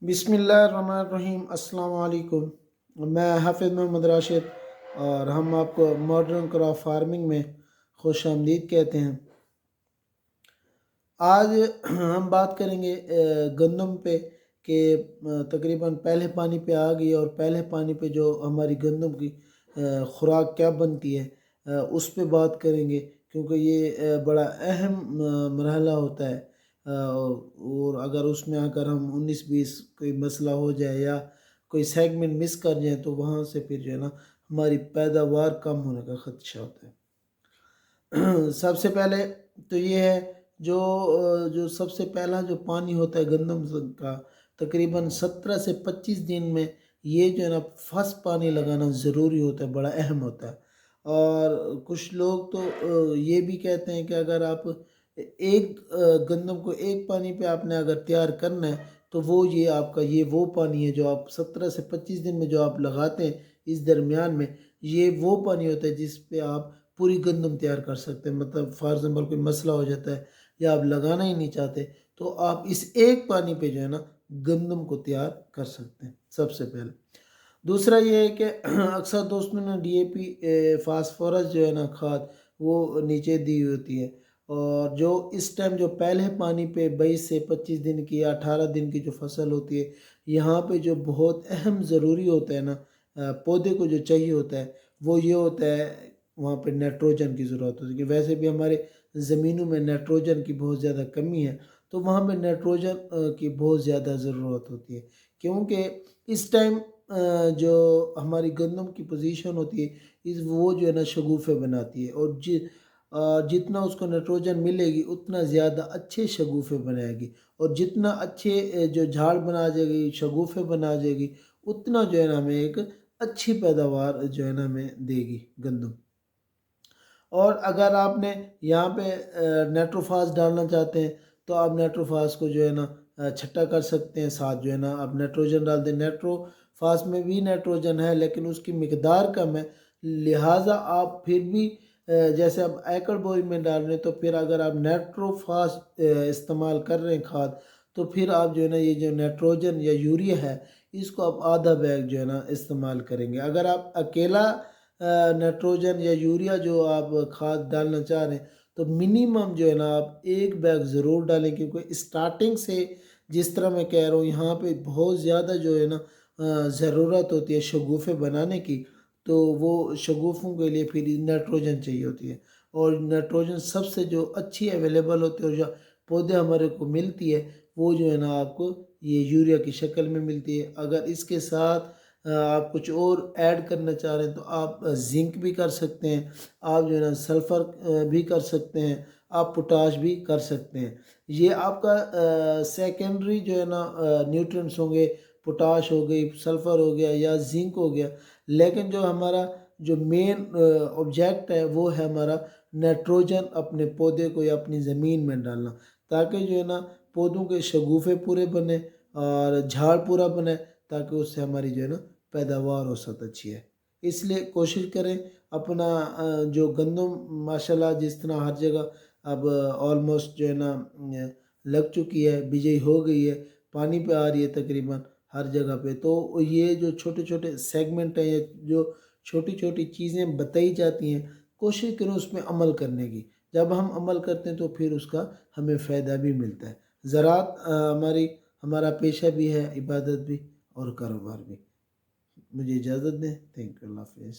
बिस्मिल्लाहिर्रहमानिर्रहीम। अस्सलाम वालेकुम। मैं हाफिज़ मोहम्मद राशिद और हम आपको मॉडर्न क्रॉप फार्मिंग में खुश आमदीद कहते हैं। आज हम बात करेंगे गंदम पे कि तकरीबन पहले पानी पे आ गई और पहले पानी पे जो हमारी गंदम की खुराक क्या बनती है, उस पे बात करेंगे क्योंकि ये बड़ा अहम मरहला होता है। और अगर उसमें अगर हम 19-20 कोई मसला हो जाए या कोई सेगमेंट मिस कर जाए तो वहाँ से फिर जो है ना हमारी पैदावार कम होने का ख़दशा होता है। सबसे पहले तो ये है जो सबसे पहला जो पानी होता है गंदम का, तकरीबन 17 से 25 दिन में ये जो है ना फर्स्ट पानी लगाना ज़रूरी होता है, बड़ा अहम होता है। और कुछ लोग तो ये भी कहते हैं कि अगर आप एक गंदम को एक पानी पे आपने अगर तैयार करना है तो वो ये आपका ये वो पानी है जो आप 17 से 25 दिन में जो आप लगाते हैं, इस दरमियान में ये वो पानी होता है जिस पे आप पूरी गंदम तैयार कर सकते हैं। मतलब फॉर एग्ज़ाम्पल कोई मसला हो जाता है या आप लगाना ही नहीं चाहते तो आप इस एक पानी पे जो है ना गंदम को तैयार कर सकते हैं सबसे पहले। दूसरा ये है कि अक्सर दोस्तों ने डीएपी फास्फोरस जो है ना खाद वो नीचे दी होती है। और जो इस टाइम जो पहले पानी पे 22 से 25 दिन की या 18 दिन की जो फसल होती है, यहाँ पे जो बहुत अहम ज़रूरी होता है ना पौधे को जो चाहिए होता है वो ये होता है, वहाँ पे नाइट्रोजन की ज़रूरत होती है। कि वैसे भी हमारे ज़मीनों में नाइट्रोजन की बहुत ज़्यादा कमी है, तो वहाँ पे नाइट्रोजन की बहुत ज़्यादा ज़रूरत होती है। क्योंकि इस टाइम जो हमारी गंदम की पोजीशन होती है इस वो जो है ना शगुफ़े बनाती है और जितना उसको नाइट्रोजन मिलेगी उतना ज़्यादा अच्छे शगुफ़े बनाएगी। और जितना अच्छे जो झाड़ बना जाएगी, शगुफ़े बना जाएगी, उतना जो है ना हमें एक अच्छी पैदावार जो है ना हमें देगी गंदम। और अगर आपने यहाँ पे नाइट्रोफास डालना चाहते हैं तो आप नाइट्रोफास को जो है ना छट्टा कर सकते हैं। साथ जो है ना आप नाइट्रोजन डाल दें। नाइट्रोफास में भी नाइट्रोजन है लेकिन उसकी मिकदार कम है, लिहाजा आप फिर भी जैसे आप एकड़ बोरी में डाल रहे हैं तो फिर अगर आप नाइट्रोफास इस्तेमाल कर रहे हैं खाद, तो फिर आप जो है ना ये जो नाइट्रोजन या यूरिया है इसको आप आधा बैग जो है ना इस्तेमाल करेंगे। अगर आप अकेला नाइट्रोजन या यूरिया जो आप खाद डालना चाह रहे हैं तो मिनिमम जो है ना आप एक बैग ज़रूर डालें। क्योंकि स्टार्टिंग से जिस तरह मैं कह रहा हूँ यहाँ पे बहुत ज़्यादा जो है ना ज़रूरत होती है शगुफ़े बनाने की, तो वो शगुफ़ों के लिए फिर नाइट्रोजन चाहिए होती है। और नाइट्रोजन सबसे जो अच्छी अवेलेबल होती है और जो पौधे हमारे को मिलती है वो जो है ना आपको ये यूरिया की शक्ल में मिलती है। अगर इसके साथ आप कुछ और ऐड करना चाह रहे हैं तो आप जिंक भी कर सकते हैं, आप जो है ना सल्फ़र भी कर सकते हैं, आप पोटाश भी कर सकते हैं। ये आपका सेकेंडरी जो है ना न्यूट्रिएंट्स होंगे, पोटाश हो गई, सल्फ़र हो गया या जिंक हो गया। लेकिन जो हमारा जो मेन ऑब्जेक्ट है वो है हमारा नाइट्रोजन अपने पौधे को या अपनी ज़मीन में डालना, ताकि जो है ना पौधों के शगुफ़े पूरे बने और झाड़ पूरा बने, ताकि उससे हमारी जो है ना पैदावार औसत अच्छी है। इसलिए कोशिश करें अपना जो गंदम माशाल्लाह जिस तरह हर जगह अब ऑलमोस्ट जो है ना लग चुकी है, बिजाई हो गई है, पानी पे आ रही है तकरीबन हर जगह पे। तो ये जो छोटे छोटे सेगमेंट हैं, ये जो छोटी छोटी चीज़ें बताई जाती हैं, कोशिश करें उस पर अमल करने की। जब हम अमल करते हैं तो फिर उसका हमें फ़ायदा भी मिलता है। ज़राअत हमारा पेशा भी है, इबादत भी और कारोबार भी। मुझे इजाज़त दें। Thank you. अल्लाह हाफ़िज़।